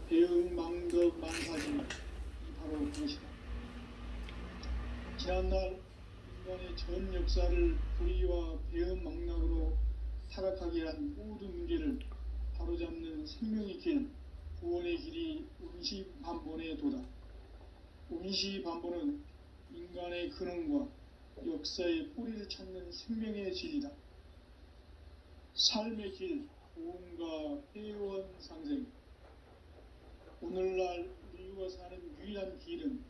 배응망덕 만사지 바로 그것이다. 지난날 인간의 전 역사를 불의와 배응망락으로 타락하게 한 모든 문제를 바로잡는 생명의 길, 구원의 길이 운시반본에 도다. 운시반본은 인간의 근원과 역사의 뿌리를 찾는 생명의 진리다. 삶의 길, 구원과 회원 상생. 오늘날 인류가 사는 유일한 길은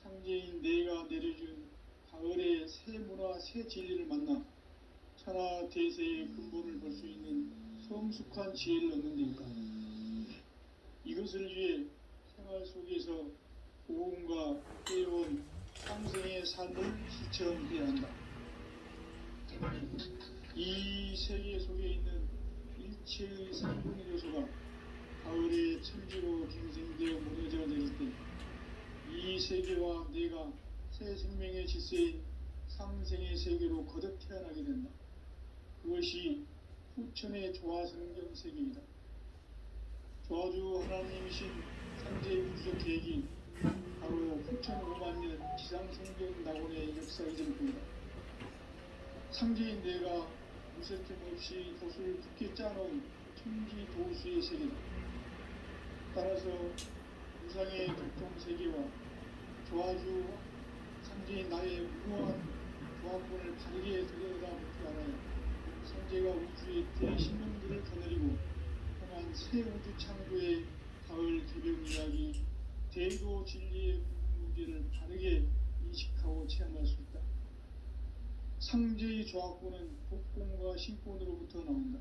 상제인 내가 내려준 가을의 새 문화, 새 진리를 만나 천하 대세의 근본을 볼 수 있는 성숙한 지혜를 얻는 데일까. 이것을 위해 생활 속에서 고음과 회원, 상생의 삶을 실천해야 한다. 이 세계 속에 있는 일체의 생존 요소가 가을의 천지로 갱생되어 무너져 내릴 때 이 세계와 내가 새 생명의 질서인 상생의 세계로 거듭 태어나게 된다. 그것이 후천의 조화성경 세계이다. 조화주 하나님이신 창제 우주적 계획이 바로 후천 5만년 지상성경 낙원의 역사 이전뿐이다. 상제인 내가 무쇠틈 없이 돛을 굳게 짜놓은 천지 도수의 세계다. 따라서 우상의 독종 세계와 조화주 상제인 나의 무모한 조합본을 바르게 들여다보지 않아야 상제가 우주의 대신명들을 거느리고 향한 새 우주 창조의 가을 개벽 이야기, 대도 진리의 문제를 바르게 인식하고 체험할 수 있다. 상제의 조합본은 복권과 신권으로부터 나온다.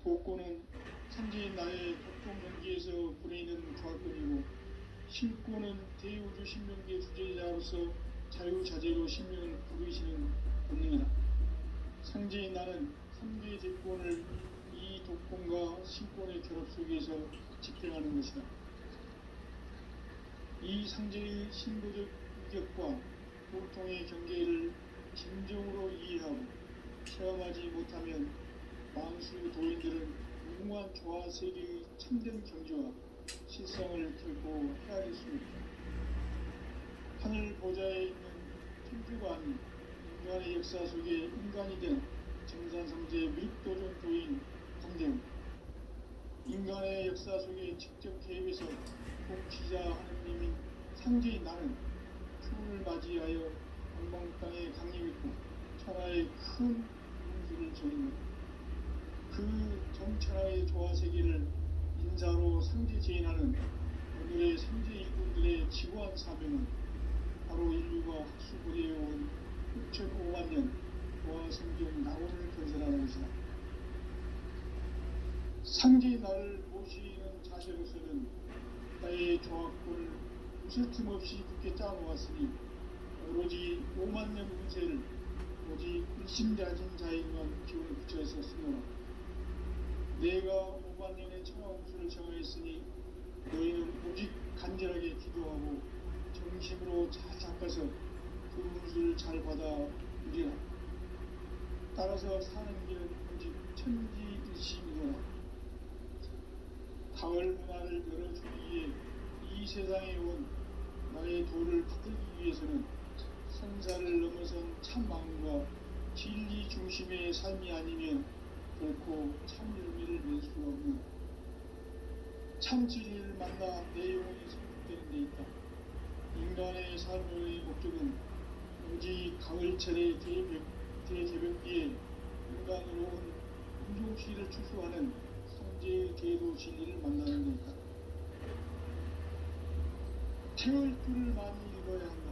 복권은 상제인 나의 독종 연기에서 보내는 조합본이고, 신권은 대우주 신명계 주제자로서 자유자재로 신명을 부르시는 본능이다. 상제인 나는 상제의 대권을 이 독권과 신권의 결합 속에서 집행하는 것이다. 이 상제의 신도적 위격과 보통의 경계를 진정으로 이해하고 체험하지 못하면 만수 도인들은 무궁한 조화 세계의 참된 경지와 실상을 결코 헤아릴 수 있다. 하늘 보좌에 있는 천주가 아닌 인간의 역사 속에 인간이 된 정산성제 밀도전 도인 강대웅. 인간의 역사 속에 직접 개입해서 통치자 하느님인 상제인 나는 추운을 맞이하여 방방 땅에 강림했고 천하의 큰 운수를 저린다. 그 정천하의 조화 세계를 인자로 상제 제인하는 오늘의 상제 일꾼들의 지고한 사명은 바로 인류가 학수부리해온 6,500만 년 조화 성경 낙원을 건설하는 것이다. 상제의 나를 모시는 자세로서는 나의 조합권을 무쇠틈 없이 굳게 짜놓았으니 오로지 5만 년 운세를 오직 일심자진 자에게만 기운을 붙여서 쓰노라. 내가 5만 년의 천하 운수를 정하였으니 너희는 오직 간절하게 기도하고 정심으로 잘 닦아서 그 운수를 잘 받아 누리라. 따라서 사는 길은 오직 천지일심이노라. 가을 문화를 열어주기 위해 이 세상에 온 나의 도를 받들기 위해서는 생사를 넘어선 참 마음과 진리 중심의 삶이 아니면 결코 참 열매를 낼 수가 없는 참 진리를 만나 내 영혼이 성숙되는 데 있다. 인간의 삶의 목적은 오직 가을철의 대개벽기에 인간으로 온 운종시를 추수하는 상제의 대도 진리를 만나는 데 있다. 태을주를 많이 읽어야 한다.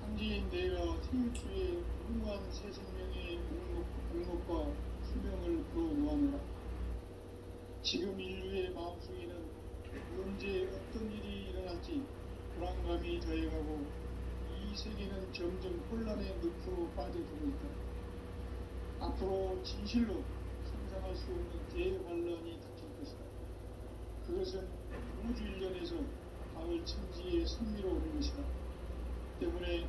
상제인 내가 태을주의 무궁한 새 생명의 목록과 수명을 불어놓아노라. 지금 인류의 마음속에는 언제 어떤 일이 일어날지 불안감이 더해가고 이 세계는 점점 혼란의 늪으로 빠져들고 있다. 앞으로 진실로 상상할 수 없는 대환란이 닥칠 것이다. 그것은 우주 일련에서 가을 천지의 승리로오는 것이다. 때문에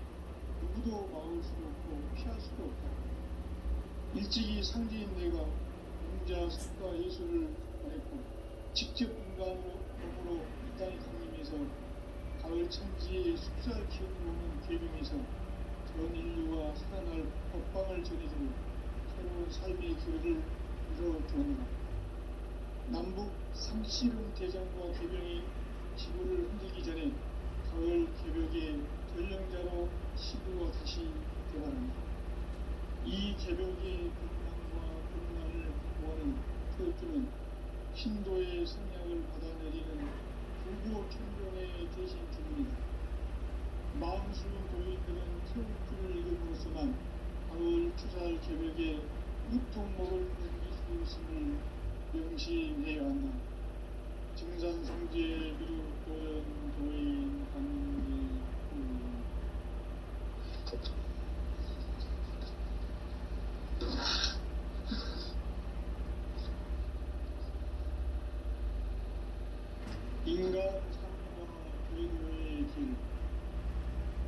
누구도 막을 수도 없고 피할 수도 없다. 일찍이 상제인 내가 공자, 석가, 예술을 말했고 직접 인간으로 가을 천지에 숲살 키우는 궤병에서 전 인류와 살아날 법방을 전해주고 새로운 삶의 기회를 이뤄주었노라. 남북 상씨름 대장과 궤병이 지구를 흔들기 전에 가을 개벽의 전령자로 시부가 다시 되어간다. 이 개벽의 불만과 불만을 보호하는 태극기는 신도의 성향을 받아내리는 불구 천병의 대신 주문이다. 마음수 도인들은 태극기를 읽음으로써만 가을 추살 개벽의 유통목을 넘길 수 있음을 명심해야 한다. 증산성제 미륵 도연 도인 강대 인간 삶과 괴로의 길.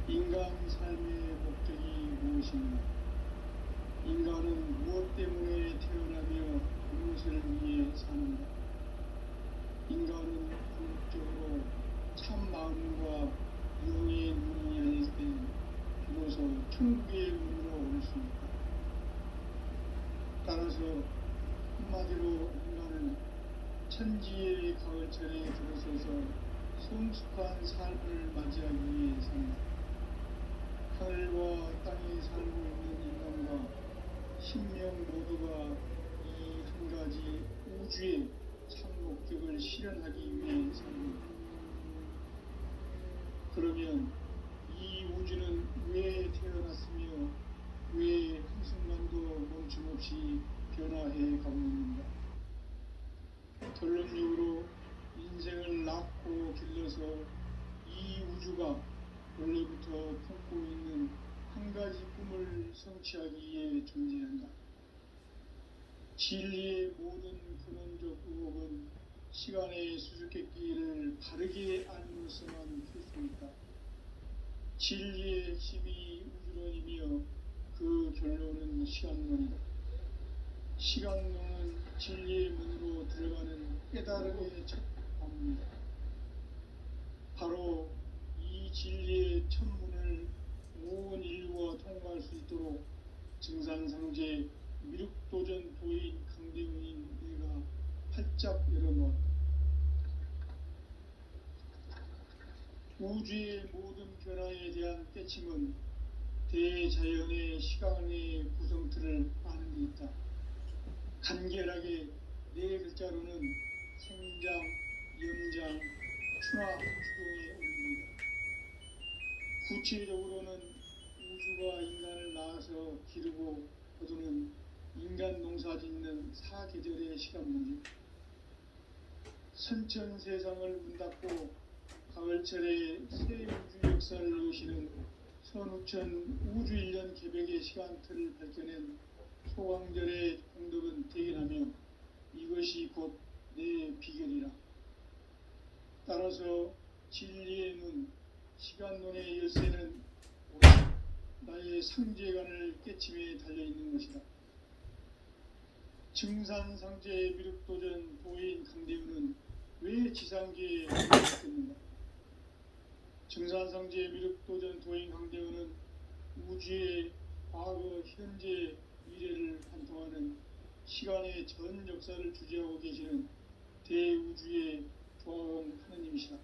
인간 삶의 목적이 무엇인가? 인간은 무엇 때문에 태어나며 무엇을 위해 사는가? 인간은 궁극적으로 참 마음과 영의 눈이 열릴 때 비로소 천국의 문으로 올 수 있다. 따라서 한마디로 인간은 천지의 가을철에 들어서서 성숙한 삶을 맞이하기 위해 산다. 하늘과 땅에 살고 있는 인간과 신명 모두가 이 한 가지 우주의 참 목적을 실현하기 위해 삽니다. 그러면 이 우주는 왜 태어났으며 왜 한순간도 멈춤없이 변화해 가고 있는가? 결론적으로 인생을 낳고 길러서 이 우주가 원래부터 품고 있는 한 가지 꿈을 성취하기 위해 존재한다. 진리의 모든 근원적 의혹은 시간의 수수께끼를 바르게 알므로써만 풀 수 있다. 진리의 핵심이 우주론이며 그 결론은 시간론이다. 시간론은 진리의 문으로 들어가는 깨달음의 첫 방문이다. 바로 이 진리의 첫 문을 온 인류가 통과할 수 있도록 증산상제 미륵도전 도인 강대웅인 내가 활짝 열어놓았다. 우주의 모든 변화에 대한 깨침은 대자연의 시간의 구성틀을 아는 데 있다. 간결하게 네 글자로는 생장, 염장, 추나 추동에 올립니다. 구체적으로는 우주가 인간을 낳아서 기르고 거두는 인간 농사 짓는 사계절의 시간 문제. 선천 세상을 문 닫고 가을철에 새 우주 역사를 여시는 선우천 우주 1년 개벽의 시간틀을 밝혀낸 소강절의 공덕은 대견하며 이것이 곧 내 비결이라. 따라서 진리의 문, 시간론의 열쇠는 나의 상제관을 깨침에 달려있는 것이다. 증산상제 미륵도전 도인 강대우는 왜 지상계에 있겠는가? 증산상제 미륵도전 도인 강대우는 우주의 과거, 현재, 미래를 관통하는 시간의 전 역사를 주재하고 계시는 대우주의 조화원 하느님이시다.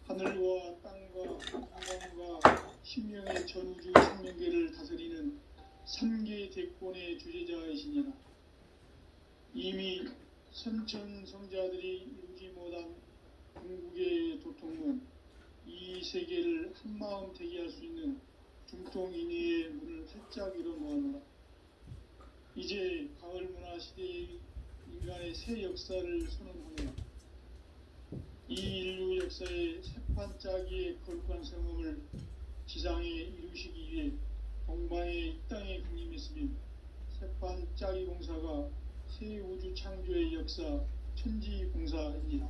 하늘과 땅과 인간과 신명의 전우주 생명계를 다스리는 3계 대권의 주재자이시니라. 이미 선천성자들이 이루지 못한 궁극의 도통은 이 세계를 한마음 대기할 수 있는 중통인의의 문을 활짝 열어놓아노라. 이제 가을 문화 시대의 인간의 새 역사를 선언하노라. 이 인류 역사의 새판짜기의 거룩한 성음을 지상에 이루시기 위해 동방의 이 땅에 강림했으며 새판짜기 공사가 새 우주 창조의 역사 천지공사입니다.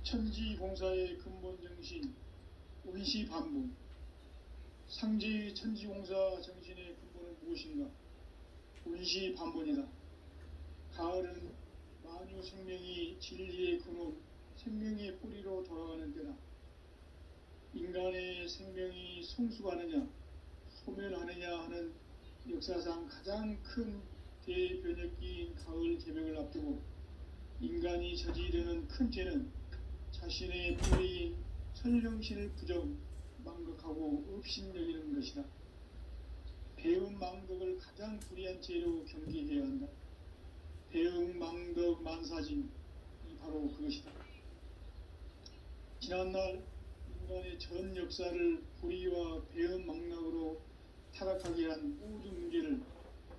천지공사의 근본 정신 원시반복. 상제의 천지공사 정신의 근본은 무엇인가? 원시반복이다. 가을은 만유 생명이 진리의 근원 생명의 뿌리로 돌아가는 때다. 인간의 생명이 성숙하느냐 소멸하느냐 하는 역사상 가장 큰 대변혁기인 가을 개벽을 앞두고 인간이 저지르는 큰 죄는 자신의 뿌리인 선령신을 부정 망각하고 업신여기는 것이다. 배은 망덕을 가장 불의한 죄로 경계해야 한다. 배은 망덕 만사진이 바로 그것이다. 지난날 인간의 전 역사를 불의와 배은 망락으로 타락하게 한 모든 문제를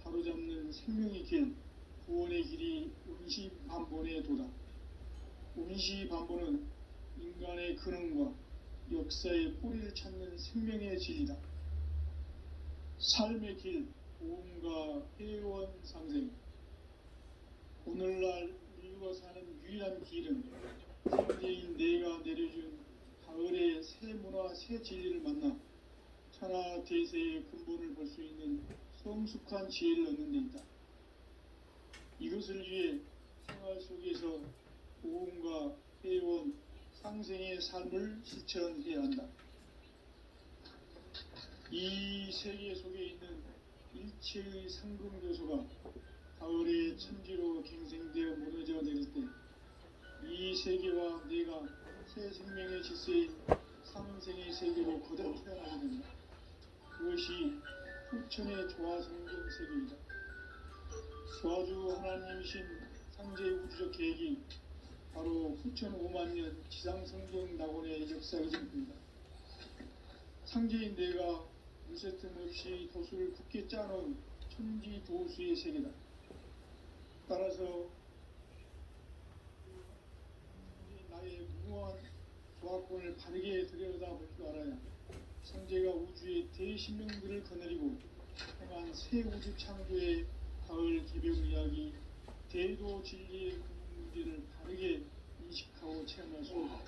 바로잡는 생명의 길, 구원의 길이 운시반본의 도다. 운시반본은 인간의 근원과 역사의 뿌리를 찾는 생명의 진리다. 삶의 길, 보험과 회원 상생. 오늘날 인류가 사는 유일한 길은 상제인 내가 내려준 가을의 새 문화, 새 진리를 만나 천하 대세의 근본을 볼 수 있는 성숙한 지혜를 얻는 데 있다. 이것을 위해 생활 속에서 보험과 회원, 상생의 삶을 실천해야 한다. 이 세계 속에 있는 일체의 상금교소가 가을의 천지로 갱생되어 무너져 내릴 때 이 세계와 내가 새 생명의 질서인 상생의 세계로 거듭 태어나게 된다. 그것이 후천의 조화성경 세계이다. 조화주 하나님이신 상제의 우주적 계획이 바로 후천 5만년 지상성경 낙원의 역사이집니다. 상제인 내가 무쇠틈 없이 도수를 굳게 짜놓은 천지 도수의 세계다. 따라서 나의 무모한 조합권을 바르게 들여다볼 줄 알아야 상제가 우주의 대신명들을 거느리고 행한 새 우주 창조의 가을 개벽 이야기, 대도 진리의 문제를 바르게 인식하고 체험할 수 있다.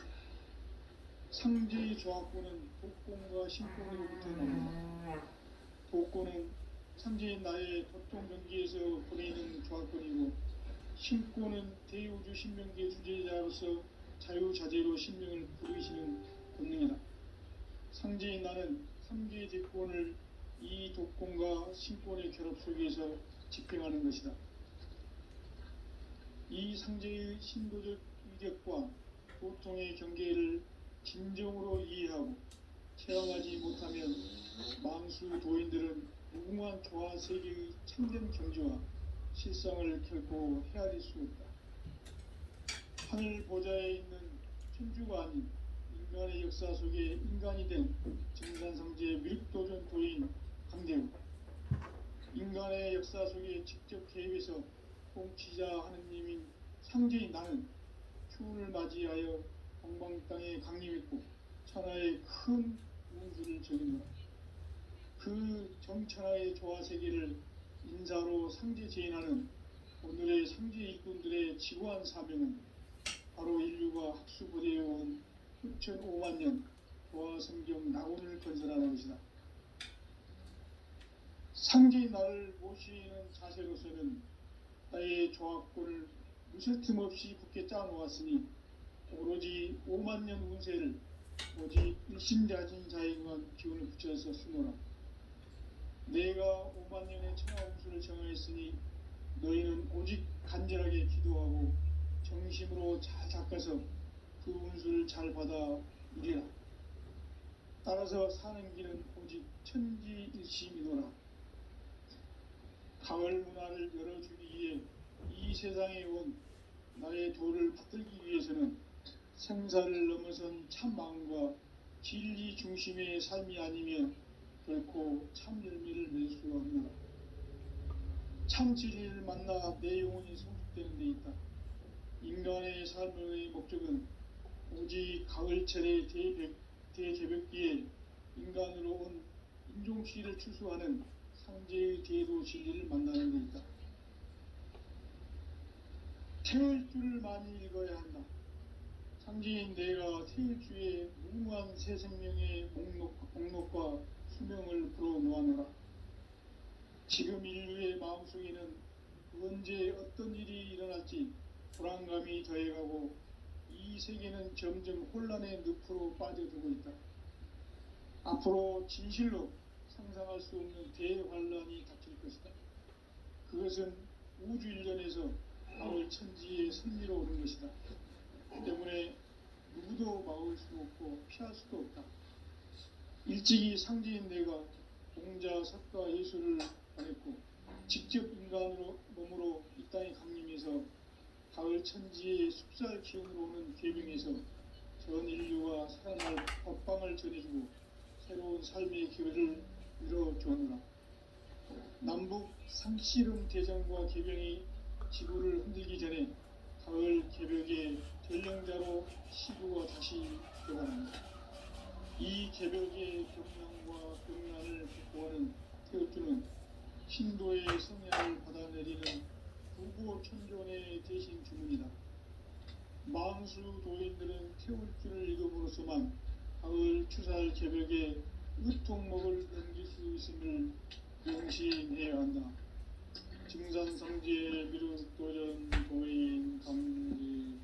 상제의 조합권은 독권과 신권으로부터 나옵니다. 독권은 상제인 나의 도통 경기에서 보내는 조합권이고, 신권은 대우주 신명계 주제자로서 자유자재로 신명을 부르시는 본능이다. 상제인 나는 삼계의 대권을 이 독권과 신권의 결합 속에서 집행하는 것이다. 이 상제의 신도적 위력과 보통의 경계를 진정으로 이해하고 체험하지 못하면 망수 도인들은 무궁한 조화 세계의 참된 경지와 실상을 결코 헤아릴 수 없다. 하늘 보좌에 있는 천주가 아닌 인간의 역사 속에 인간이 된 정산상제의 밀도전 도인 강대우, 인간의 역사 속에 직접 개입해서 통치자 하느님인 상제인 나는 추운을 맞이하여 동방 땅에 강림했고 천하의 큰 운수를 적인노라. 그 정천하의 조화 세계를 인사로 상제 제인하는 오늘의 상제 일꾼들의 지고한 사명은 바로 인류가 학수고대해온 후천 5만년 조화 성경 낙원을 건설하는 것이다. 상제의 나를 모시는 자세로서는 나의 조합권을 무쇠틈 없이 굳게 짜놓았으니 오로지 5만년 운세를 오직 일심자진 자에게만 기운을 붙여서 쓰노라. 내가 5만년의 천하 운수를 정하였으니 너희는 오직 간절하게 기도하고 정심으로 잘 닦아서 그 운수를 잘 받아 누리라. 따라서 사는 길은 오직 천지일심이노라. 가을 문화를 열어주기 위해 이 세상에 온 나의 도를 붙들기 위해서는 생사를 넘어선 참 마음과 진리 중심의 삶이 아니면 결코 참 열매를 낼 수가 없노라. 참 진리를 만나 내 영혼이 성숙되는 데 있다. 인간의 삶의 목적은 오직 가을철의 대개벽기에 인간으로 온 인종치를 추수하는 상제의 대도 진리를 만나는 데 있다. 태을 줄을 많이 읽어야 한다. 상제인 내가 태일주의 무궁한 새 생명의 목록과 수명을 불어놓아노라. 지금 인류의 마음속에는 언제 어떤 일이 일어날지 불안감이 더해가고 이 세계는 점점 혼란의 늪으로 빠져들고 있다. 앞으로 진실로 상상할 수 없는 대환란이 닥칠 것이다. 그것은 우주 일련에서 가을 천지의 승리로 오는 것이다. 때문에 누구도 막을 수 없고 피할 수도 없다. 일찍이 상제인 내가 공자, 석가, 예수를 보냈고 직접 인간으로 몸으로 이 땅에 강림해서 가을 천지의 숲살 기운으로 오는 계명에서 전 인류와 살아날 법방을 전해주고 새로운 삶의 기회를 이뤄주느라. 남북 상씨름 대전과 개병이 지구를 흔들기 전에 가을 개벽의 전령자로 시구가 다시 되어갑니다. 이 개벽의 경랑과 병난을 극복하는 태어주는 신도의 성향을 받아내리는 부고천존의 대신 주문이다. 망수 도인들은 태울주를 읽음으로써만 가을 추살 개벽의 으통목을 넘길 수 있음을 명심해야 한다. 증산성지의 미륵도전 도인 강제후.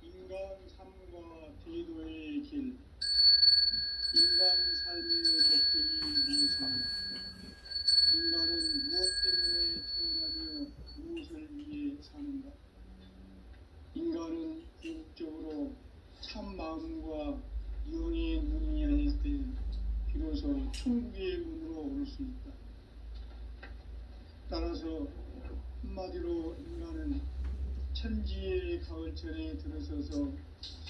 인간 삶과 대도의 길. 인간 삶의 목적이 무엇인가? 인간은 무엇 때문에 태어나며 무엇을 위해 사는가? 인간은 궁극적으로 참 마음과 영의 눈이 열릴 때 비로소 천국의 문으로 올 수 있다. 따라서 한마디로 인간은 천지의 가을철에 들어서서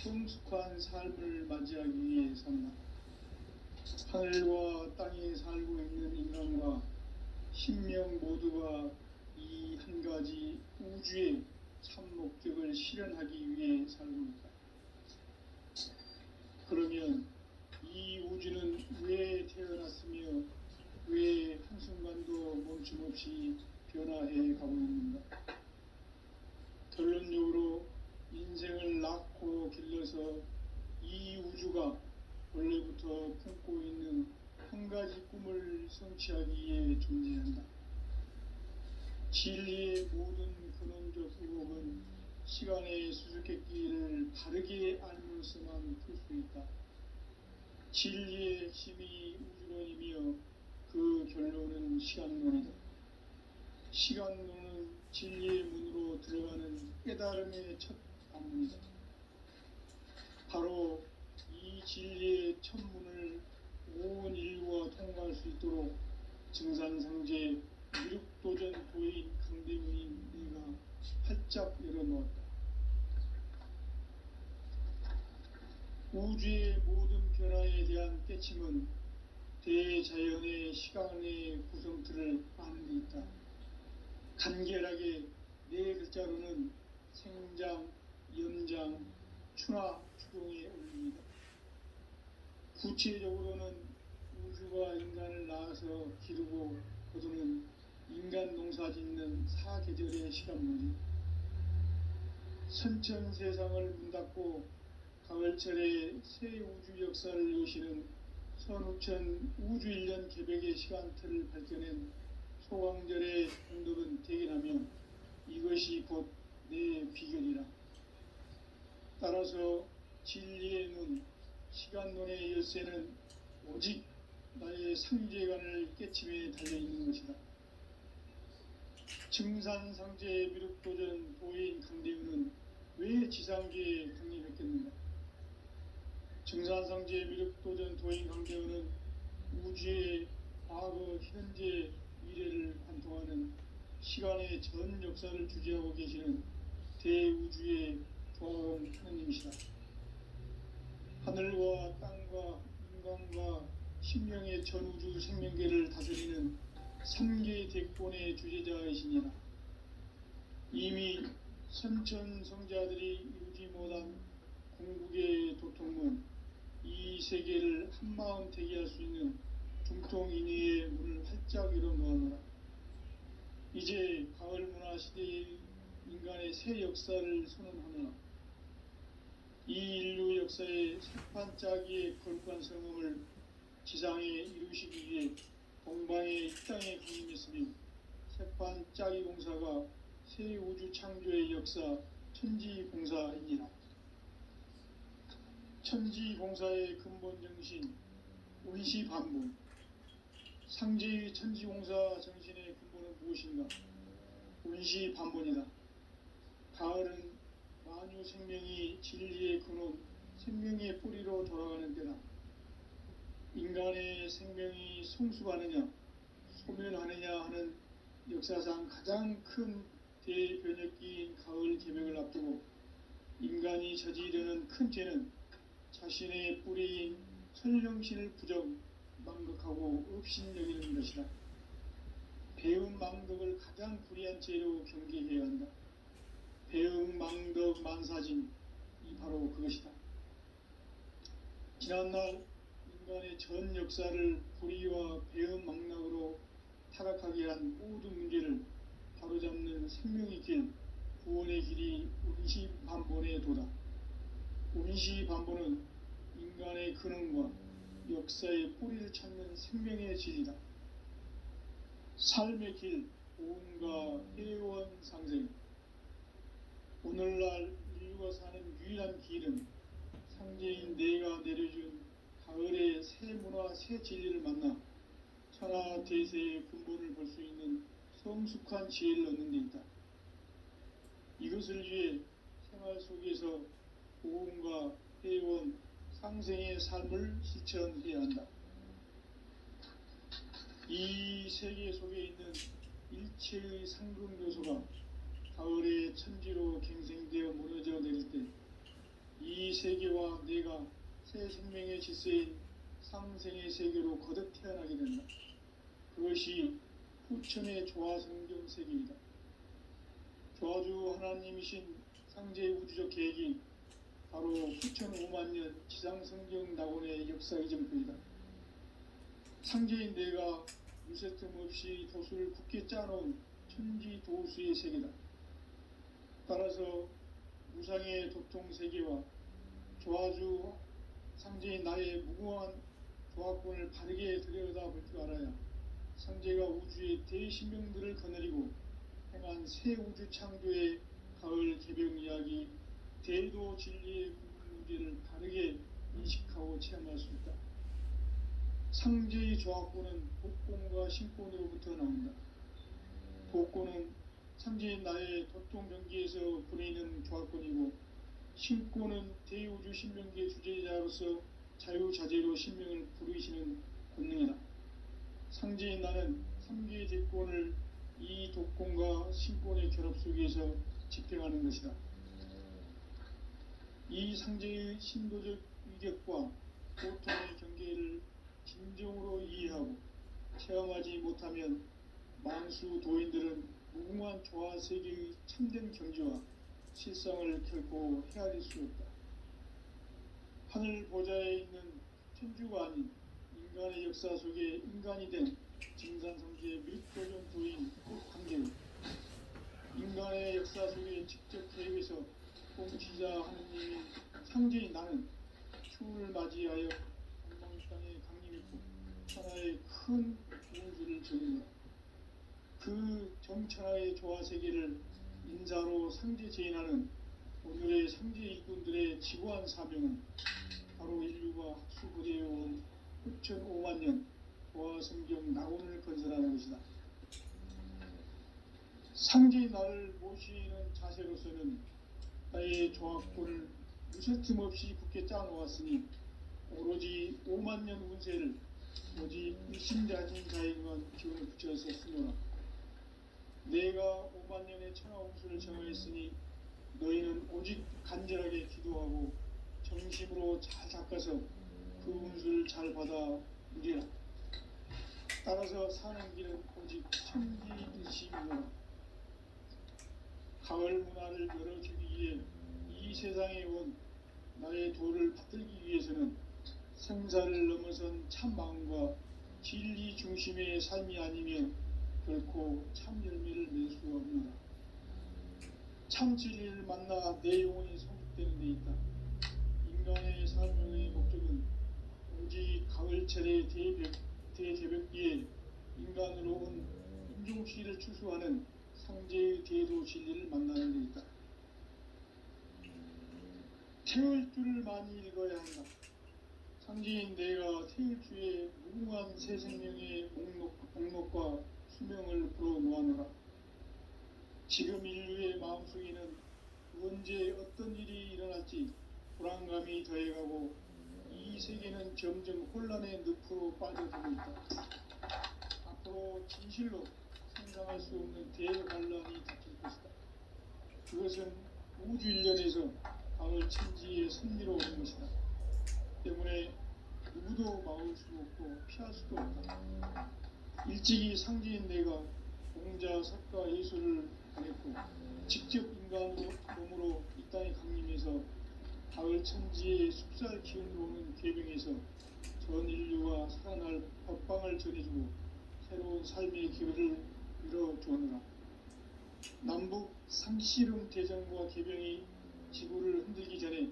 성숙한 삶을 맞이하기 위해 산다. 하늘과 땅에 살고 있는 인간과 신명 모두가 이 한 가지 우주의 참 목적을 실현하기 위해 살고 있다. 그러면 이 우주는 왜 태어났으며 왜 한순간도 멈춤없이 변화해 가고 있는가? 결론적으로 인생을 낳고 길러서 이 우주가 원래부터 품고 있는 한 가지 꿈을 성취하기 위해 존재한다. 진리의 모든 근원적 의혹은 시간의 수수께끼를 바르게 알면서만 풀 수 있다. 진리의 핵심이 우주론이며 그 결론은 시간론이다. 시간론은 진리의 문으로 들어가는 깨달음의 첫 관문이다. 바로 이 진리의 첫 문을 온 인류가 통과할 수 있도록 증산상제 미륵도전 도인 강대문인 내가 활짝 열어놓았다. 우주의 모든 변화에 대한 깨침은 대자연의 시간의 구성틀을 아는 데 있다. 간결하게 네 글자로는 생장, 연장, 추나 추동에 올립니다. 구체적으로는 우주가 인간을 낳아서 기르고 거두는 인간 농사 짓는 사계절의 시간문이 선천 세상을 문닫고 가을철에 새 우주 역사를 여시는 선우천 우주 일년 개벽의 시간틀을 밝혀낸 소강절의 공덕은 대견하며 이것이 곧 내 비결이라. 따라서 진리의 눈, 시간론의 열쇠는 오직 나의 상제관을 깨침에 달려있는 것이다. 증산상제 미륵도전 도인 강대우는 왜 지상계에 강림했겠는가? 증산상제 미륵도전 도인 강대우는 우주의 과거, 현재, 미래를 관통하는 시간의 전 역사를 주재하고 계시는 대우주의 조화원 하느님이시다. 하늘과 땅과 인간과 신명의 전우주 생명계를 다스리는 3개 대권의 주제자이시니라. 이미 선천성자들이 이루지 못한 궁극의 도통문, 이 세계를 한마음 되게 할 수 있는 중통인의의 문을 활짝 열어놓았노라. 이제 가을 문화 시대의 인간의 새 역사를 선언하노라. 이 인류 역사의 세판짜기의 거룩한 성음을 지상에 이루시기 위해 동방에 이 땅에 군림했으며 세판짜기 공사가 새 우주 창조의 역사 천지공사이니라. 천지공사의 근본 정신 운시반본. 상제의 천지공사 정신의 근본은 무엇인가? 운시반본이다. 가을은 만유 생명이 진리의 근원, 생명의 뿌리로 돌아가는 때다. 인간의 생명이 성숙하느냐, 소멸하느냐 하는 역사상 가장 큰 대변혁기인 가을 개벽을 앞두고 인간이 저지르는 큰 죄는 자신의 뿌리인 천령신을 망극하고 업신여기는 것이다. 배은 망덕을 가장 불의한 죄로 경계해야 한다. 배은 망덕 만사진, 이 바로 그것이다. 지난날 인간의 전 역사를 불의와 배은 망락으로 타락하게 한 모든 문제를 바로잡는 생명의 길, 구원의 길이 운시반본의 도다. 운시반본은 인간의 근원과 역사의 뿌리를 찾는 생명의 질이다. 삶의 길, 고음과 회원 상생. 오늘날 인류가 사는 유일한 길은 상제인 내가 내려준 가을의 새 문화, 새 진리를 만나 천하 대세의 근본을 볼 수 있는 성숙한 지혜를 얻는 데 있다. 이것을 위해 생활 속에서 고음과 회원, 상생의 삶을 실천해야 한다. 이 세계 속에 있는 일체의 상급 요소가 가을의 천지로 갱생되어 무너져 내릴 때 이 세계와 내가 새 생명의 질서인 상생의 세계로 거듭 태어나게 된다. 그것이 후천의 조화성경 세계이다. 조화주 하나님이신 상제의 우주적 계획이 바로 후천 5만년 지상성경 낙원의 역사의 전표이다. 상제인 내가 유세틈 없이 도수를 굳게 짜놓은 천지도수의 세계다. 따라서 무상의 도통세계와 조화주 상제인 나의 무궁한 조화권을 바르게 들여다볼 줄 알아야 상제가 우주의 대신명들을 거느리고 행한 새 우주 창조의 가을 개벽 이야기, 대도 진리의 궁극 문제를 바르게 인식하고 체험할 수 있다. 상제의 조화권은 복권과 신권으로부터 나온다. 복권은 상제인 나의 도통병기에서 보내는 조화권이고, 신권은 대우주 신명기의 주제자로서 자유자재로 신명을 부르시는 권능이다. 상제인 나는 3개의 대권을 이 독권과 신권의 결합 속에서 집행하는 것이다. 이 상제의 신도적 위격과 고통의 경계를 진정으로 이해하고 체험하지 못하면 만수 도인들은 무궁한 조화세계의 참된 경지와 실상을 결코 헤아릴 수 없다. 하늘 보좌에 있는 천주가 아닌 인간의 역사 속에 인간이 된 증산성지의 밀도전 도인 한계로 인간의 역사 속에 직접 개입해서 통치자 하느님인 상제인 나는 추운을 맞이하여 건방 땅에 강림했고 천하의 큰 우주를 정의한다. 그 정천하의 조화세계를 인자로 상제 제인하는 오늘의 상제 일꾼들의 지고한 사명은 바로 인류가 학수부대해온 후천 5만년 조화성경 낙원을 건설하는 것이다. 상제의 나를 모시는 자세로서는 나의 조화권을 무쇠틈 없이 굳게 짜놓았으니 오로지 5만년 운세를 오직 일심자진 자에게만 기운을 붙여서 쓰노라. 내가 5만년의 천하홍수를 정하였으니 너희는 오직 간절하게 기도하고 정심으로 잘 닦아서 그 운수를 잘 받아 누리라. 따라서 사는 길은 오직 천지일심이노라. 가을 문화를 열어주기 위해 이 세상에 온 나의 도를 받들기 위해서는 생사를 넘어선 참 마음과 진리 중심의 삶이 아니면 결코 참 열매를 낼 수가 없노라. 참 진리를 만나 내 영혼이 성숙되는 데 있다. 인간의 삶의 목적은 오직 가을철의 대개벽기에 인간으로 온 인종시를 추수하는 상제의 대도 진리를 만나는 데이다. 태울 줄을 많이 읽어야 한다. 상제인 내가 태울 주에 무궁한 새 생명의 목록과 수명을 풀어놓아노라. 지금 인류의 마음속에는 언제 어떤 일이 일어날지 불안감이 더해가고 이 세계는 점점 혼란의 늪으로 빠져들고 있다. 앞으로 진실로 상상할 수 없는 대환란이 닥칠 것이다. 그것은 우주 일련에서 가을 천지의 섭리로 오는 것이다. 때문에 누구도 막을 수도 없고 피할 수도 없다. 일찍이 상제인 내가 공자, 석가, 예술을 보냈고 직접 인간으로 몸으로 이 땅에 강림해서 가을 천지의 숲살 기운으로 오는 궤병에서 전 인류가 살아날 법방을 전해주고 새로운 삶의 기회를 열어주었노라. 남북 상씨름 대전과 개병이 지구를 흔들기 전에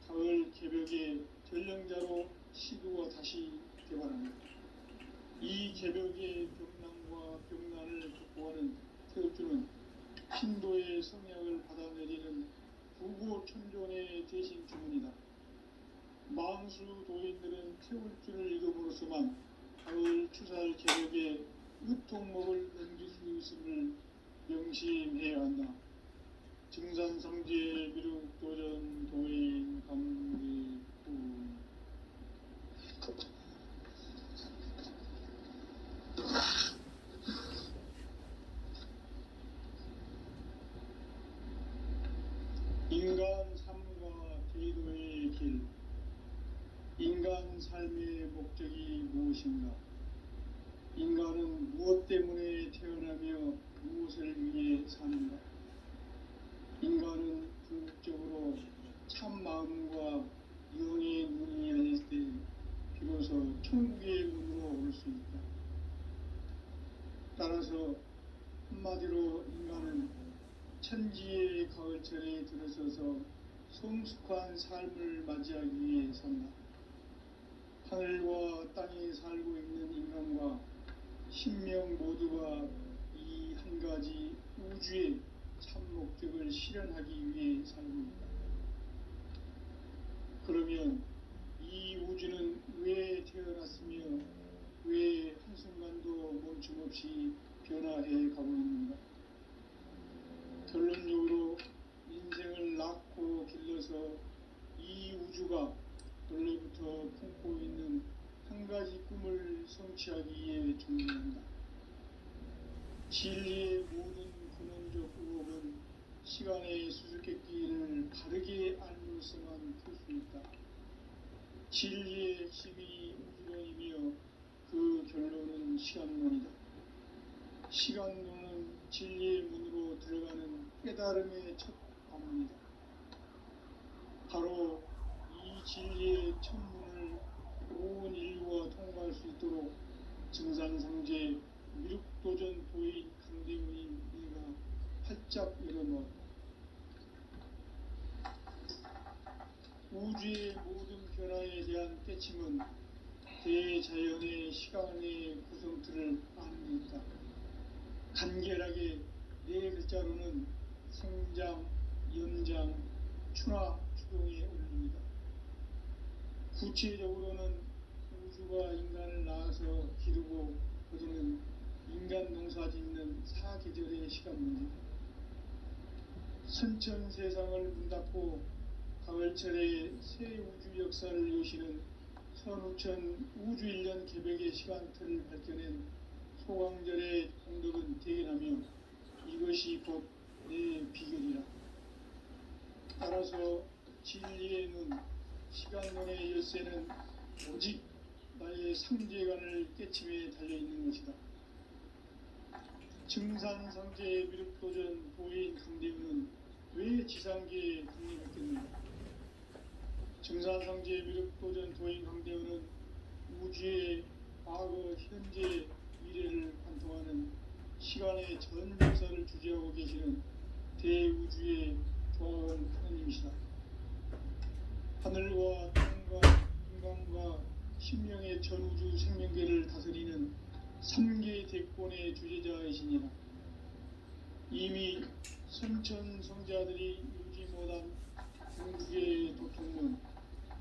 가을 개벽의 전령자로 시도가 다시 개발합니다. 이 개벽의 병난과 병난을 극복하는 태울주는 신도의 성약을 받아내리는 부고천존의 대신 주문이다. 망수 도인들은 태울주를 읽음으로써만 가을 추살 개벽의 으통목을 넘길 수 있음을 명심해야 한다. 증산상제 비륵도전 도인 강리구. 인간 삶과 제도의 길. 인간 삶의 목적이 무엇인가? 인간은 무엇 때문에 태어나며 무엇을 위해 사는가? 인간은 궁극적으로 참 마음과 영의 눈이 열릴 때 비로소 천국의 문으로 올 수 있다. 따라서 한마디로 인간은 천지의 가을철에 들어서서 성숙한 삶을 맞이하기 위해 산다. 하늘과 땅에 살고 있는 인간과 신명 모두가 이 한 가지 우주의 참 목적을 실현하기 위해 살고 있다. 그러면 이 우주는 왜 태어났으며 왜 한순간도 멈춤없이 변화해 가고 있는가? 결론적으로 인생을 낳고 길러서 이 우주가 원래부터 품고 있는 한 가지 꿈을 성취하기 위해 존재한다. 진리의 모든 근원적 의혹은 시간의 수수께끼를 바르게 알므로서만 풀 수 있다. 진리의 핵심이 우주론이며 그 결론은 시간론이다. 시간론은 진리의 문으로 들어가는 깨달음의 첫 관문이다. 바로 이 진리의 첫 문을 온 인류가 통과할 수 있도록 증산상제 미륵도전 도인 강대문인 이가 활짝 열어놓았다. 우주의 모든 변화에 대한 깨침은 대자연의 시간의 구성틀을 아는 데 있다. 간결하게 네 글자로는 생장, 연장, 추나 추동의 원리입니다. 구체적으로는 우주가 인간을 낳아서 기르고 거두는 인간 농사 짓는 사계절의 시간 문제. 선천 세상을 문 닫고 가을철에 새 우주 역사를 여시는 선우천 우주 1년 개벽의 시간틀을 밝혀낸 소강절의 공덕은 대견하며 이것이 곧 내 비결이라. 따라서 진리의 눈, 시간론의 열쇠는 오직 나의 상제관을 깨침에 달려있는 것이다. 증산상제 미륵도전 도인 강대우는 왜 지상계에 강림했겠는가? 증산상제 미륵도전 도인 강대우는 우주의 과거, 현재, 미래를 관통하는 시간의 전 역사를 주재하고 계시는 대우주의 조화원 하느님이시다. 하늘과 땅과 인간과 신명의 전우주 생명계를 다스리는 3계 대권의 주제자이시니라. 이미 선천성자들이 이루지 못한 궁극의 도통문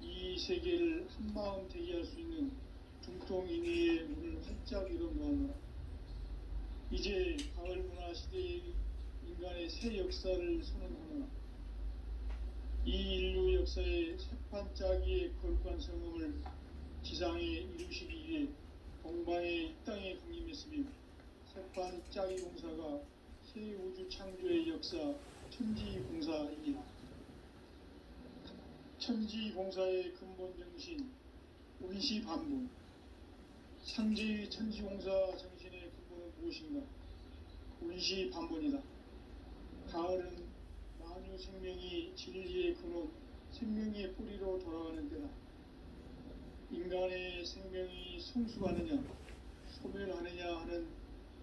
이 세계를 한마음 되게 할 수 있는 중통인의의 문을 활짝 열어놓았노라. 이제 가을 문화 시대의 인간의 새 역사를 선언하노라. 이 인류 역사의 새판짜기의 거룩한 성음을 지상에 이루시기 위해 동방의 이 땅에 강림했으며 새판짜기 공사가 새 우주 창조의 역사 천지공사이니라. 천지공사의 근본 정신 운시반분. 상제의 천지공사 정신의 근본은 무엇인가? 운시반분이다. 가을은 만유 생명이 진리의 근원, 생명의 뿌리로 돌아가는 때다. 인간의 생명이 성숙하느냐, 소멸하느냐 하는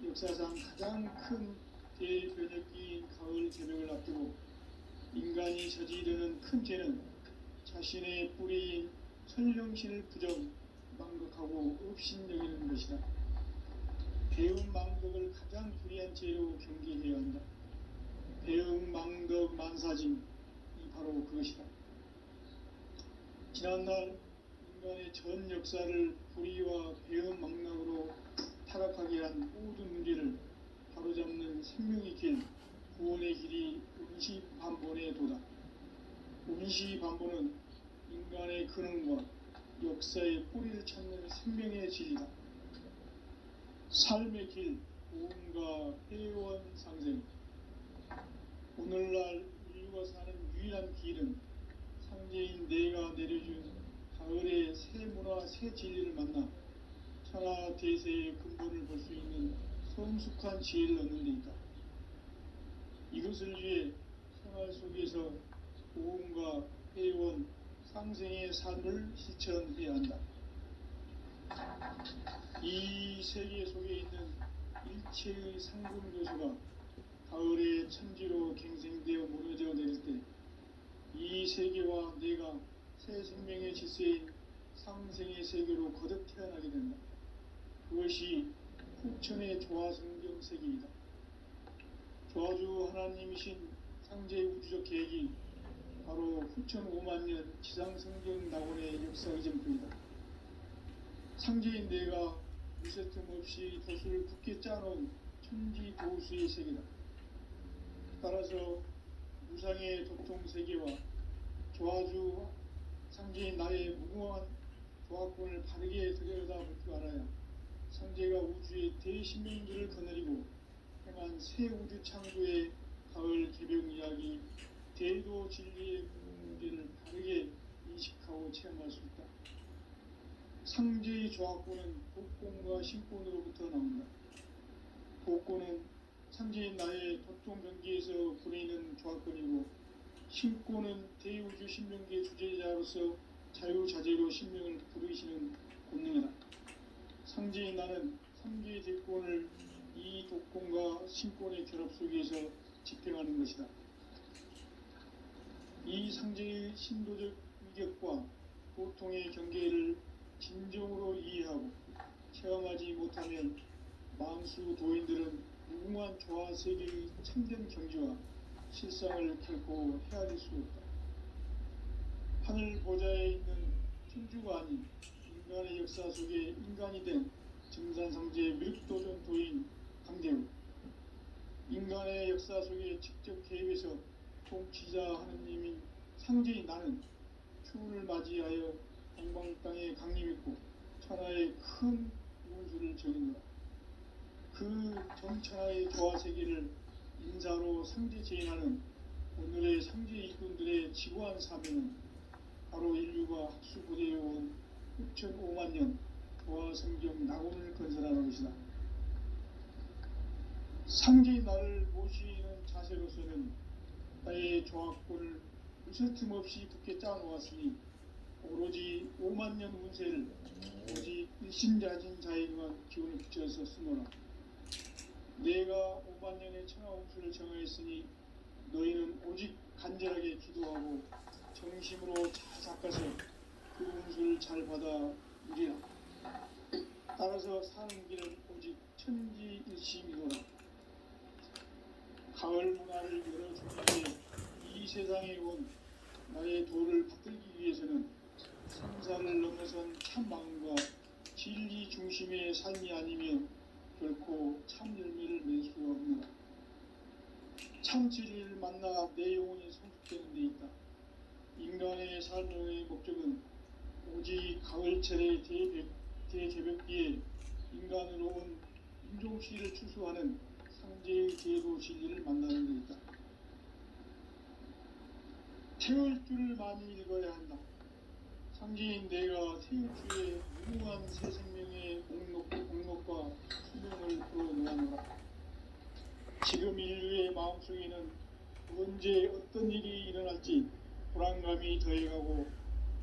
역사상 가장 큰 대변혁기인 가을 개명을 앞두고 인간이 저지르는 큰 죄는 자신의 뿌리인 설령신을 부정, 망극하고 업신여기는 것이다. 배움 망덕을 가장 불의한 죄로 경계해야 한다. 배움 망덕 만사짐이 바로 그것이다. 지난날 인간의 전 역사를 불의와 배움 망락으로 타락하게 한 모든 문제를 바로잡는 생명의 길, 구원의 길이 운시반본의 도다. 운시반본은 인간의 근원과 역사의 뿌리를 찾는 생명의 진리다. 삶의 길, 고음과 회원 상생. 오늘날 인류가 사는 유일한 길은 상제인 내가 내려준 가을의 새 문화, 새 진리를 만나 천하 대세의 근본을 볼 수 있는 성숙한 지혜를 얻는 데 있다. 이것을 위해 생활 속에서 고음과 회원, 상생의 삶을 실천해야 한다. 이 세계 속에 있는 일체의 상금 요소가 가을의 천지로 갱생되어 무너져 내릴 때 이 세계와 내가 새 생명의 질서인 상생의 세계로 거듭 태어나게 된다. 그것이 후천의 조화성경 세계이다. 조화주 하나님이신 상제의 우주적 계획이 바로 후천 5만년 지상성경 낙원의 역사의 전표이다. 상제인 내가 무쇠틈 없이 돛을 굳게 짜놓은 천지도수의 세계다. 따라서 무상의 도통세계와 조화주 상제인 나의 무궁한 조화권을 바르게 들여다볼 줄 알아야 상제가 우주의 대신명들을 거느리고 행한 새 우주 창조의 가을 개병 이야기 대도 진리의 문제를 바르게 인식하고 체험할 수 있다. 상제의 조화권은 복권과 신권으로부터 나온다. 복권은 상제인 나의 도통 경계에서 부리는 조화권이고 신권은 대우주 신명계 주제자로서 자유자재로 신명을 부르시는 권능이다. 상제인 나는 3개의 대권을 이 독권과 신권의 결합 속에서 집행하는 것이다. 이 상제의 신도적 위격과 보통의 경계를 진정으로 이해하고 체험하지 못하면 만수 도인들은 무궁한 조화 세계의 참된 경지와 실상을 결코 헤아릴 수 없다. 하늘 보좌에 있는 천주가 아닌 인간의 역사 속에 인간이 된 증산상제의 밀도전 도인 강대우, 인간의 역사 속에 직접 개입해서 통치자 하느님인 상제인 나는 추운을 맞이하여 동방 땅에 강림했고 천하의 큰 운수를 정인노라. 그 정천하의 조화 세계를 인사로 상제 제인하는 오늘의 상제 일꾼들의 지구한 사명은 바로 인류가 학수고대해온 6,500년 조화 성경 낙원을 건설하는 것이다. 상제인 나를 모시는 자세로서는 나의 조화권을 무쇠틈 없이 굳게 짜놓았으니 오로지 5만년 운세를 오직 일신자진 자에 의한 기운을 붙여서 쓰노라. 내가 5만년의 천하 운수를 정하였으니 너희는 오직 간절하게 기도하고 정심으로 잘 닦아서 그 음수를 잘 받아 누리라. 따라서 사는 길은 오직 천지일심이로라. 가을 문화를 열어주기 위해 이 세상에 온 나의 도를 받들기 위해서는 생사를 넘어선 참 마음과 진리 중심의 삶이 아니면 결코 참 열매를 맺을 수가 없노라. 참 진리를 만나 내 영혼이 성숙되는 데 있다. 인간의 삶의 목적은 오직 가을철의 대개벽기에 인간으로 온 인종시를 추수하는 상제의 제도 진리를 만나는 데 있다. 태울주를 많이 읽어야 한다. 상제인 내가 태울주의 무궁한 새 생명의 목록과 수명을 풀어놓아노라. 지금 인류의 마음속에는 언제 어떤 일이 일어날지 불안감이 더해가고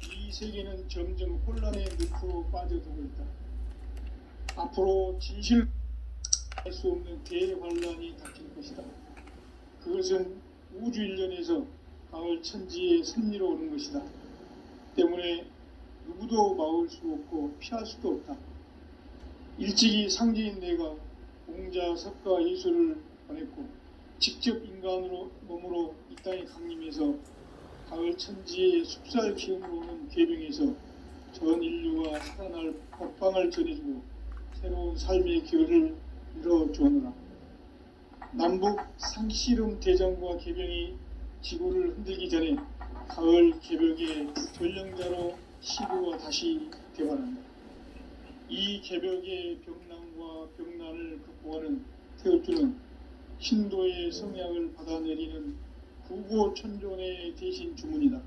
이 세계는 점점 혼란의 늪으로 빠져들고 있다. 앞으로 진실할 수 없는 대환란이 닥칠 것이다. 그것은 우주 일련에서 가을 천지의 섭리로 오는 것이다. 때문에 누구도 막을 수 없고 피할 수도 없다. 일찍이 상제인 내가 공자, 석가, 예수를 보냈고 직접 인간으로 몸으로 이 땅에 강림해서 가을 천지의 숲살 기운으로 오는 궤병에서 전 인류가 살아날 법방을 전해주고 새로운 삶의 기회를 열어주오노라. 남북 상씨름 대전과 궤병이 지구를 흔들기 전에 가을 개벽의 전령자로 시구가 다시 개발한다. 이 개벽의 병난과 병난을 극복하는 태울주는 신도의 성향을 받아내리는 구고천존의 대신 주문이다.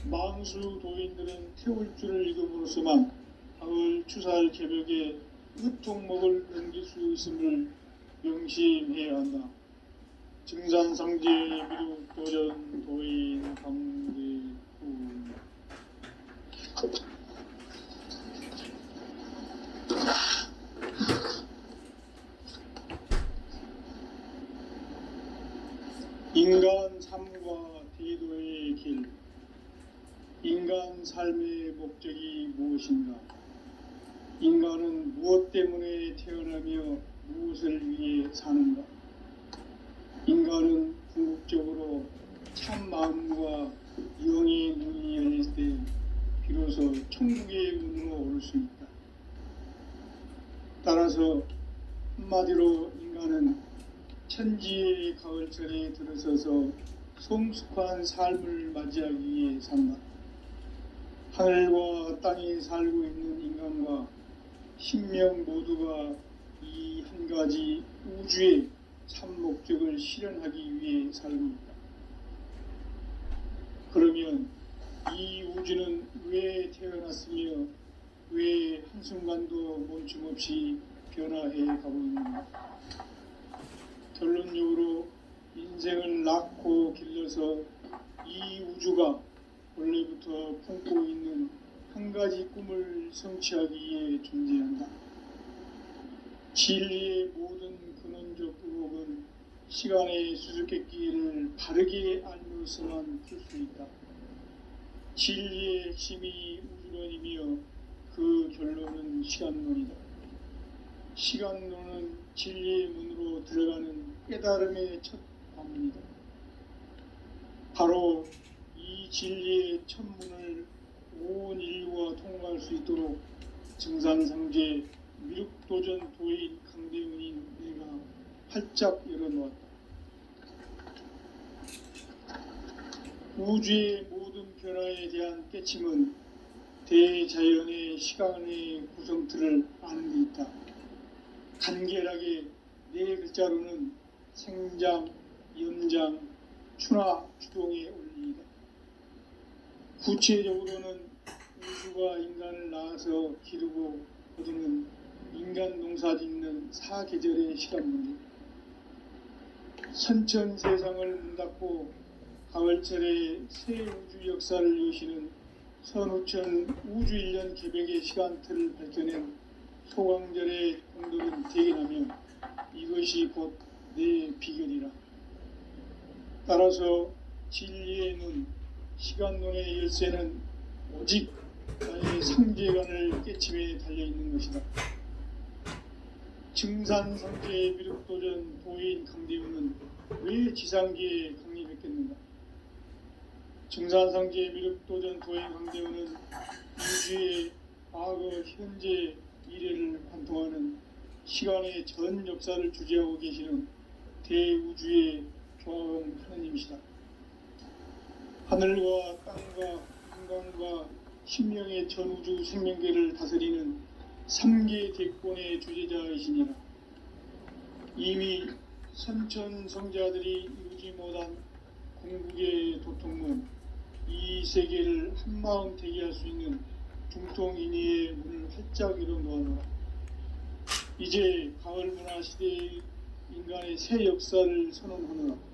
망수 도인들은 태울주를 읽음으로써만 가을 추살 개벽의 끝종목을 넘길 수 있음을 명심해야 한다. 증산상제 미륵 도전 도인 강대구. 인간 삶과 대도의 길. 인간 삶의 목적이 무엇인가? 인간은 무엇 때문에 태어나며 무엇을 위해 사는가? 인간은 궁극적으로 참 마음과 영의 눈이 열릴 때 비로소 천국의 문으로 오를 수 있다. 따라서 한마디로 인간은 천지의 가을철에 들어서서 성숙한 삶을 맞이하기 위해 산다. 하늘과 땅에 살고 있는 인간과 신명 모두가 이 한 가지 우주의 참 목적을 실현하기 위해 살고 있다. 그러면 이 우주는 왜 태어났으며 왜 한순간도 멈춤없이 변화해 가고 있는가? 결론적으로 인생을 낳고 길러서 이 우주가 원래부터 품고 있는 한 가지 꿈을 성취하기 위해 존재한다. 진리의 모든 근원적 의혹은 시간의 수수께끼를 바르게 알면서만 풀 수 있다. 진리의 핵심이 우주론이며 그 결론은 시간론이다. 시간론은 진리의 문으로 들어가는 깨달음의 첫 관문이다. 바로 이 진리의 첫 문을 온 인류가 통과할 수 있도록 증산상제 미륵도전 도인 강대문인 내가 활짝 열어놓았다. 우주의 모든 변화에 대한 깨침은 대자연의 시간의 구성틀을 아는 데 있다. 간결하게 네 글자로는 생장, 연장, 추나 추동의 원리이다. 구체적으로는 우주가 인간을 낳아서 기르고 거두는 인간 농사짓는 사계절의 시간문제. 선천 세상을 문 닫고 가을철에 새 우주 역사를 여시는 선우천 우주일년 개벽의 시간틀을 밝혀낸 소강절의 공덕은 대견하며 이것이 곧 내 비결이라. 따라서 진리의 눈, 시간론의 열쇠는 오직 나의 상제관을 깨침에 달려있는 것이다. 증산상제의 미륵도전 도인 강대우는 왜 지상계에 강림했겠는가? 증산상제의 미륵도전 도인 강대우는 우주의 과거, 현재, 미래를 관통하는 시간의 전 역사를 주재하고 계시는 대우주의 조화원 하느님이시다. 하늘과 땅과 인간과 신명의 전우주 생명계를 다스리는 3계 대권의 주재자이시니라. 이미 선천성자들이 이루지 못한 궁극의 도통문, 이 세계를 한마음 대기할 수 있는 중통인의의 문을 활짝 열어놓아라. 이제 가을 문화 시대의 인간의 새 역사를 선언하노라.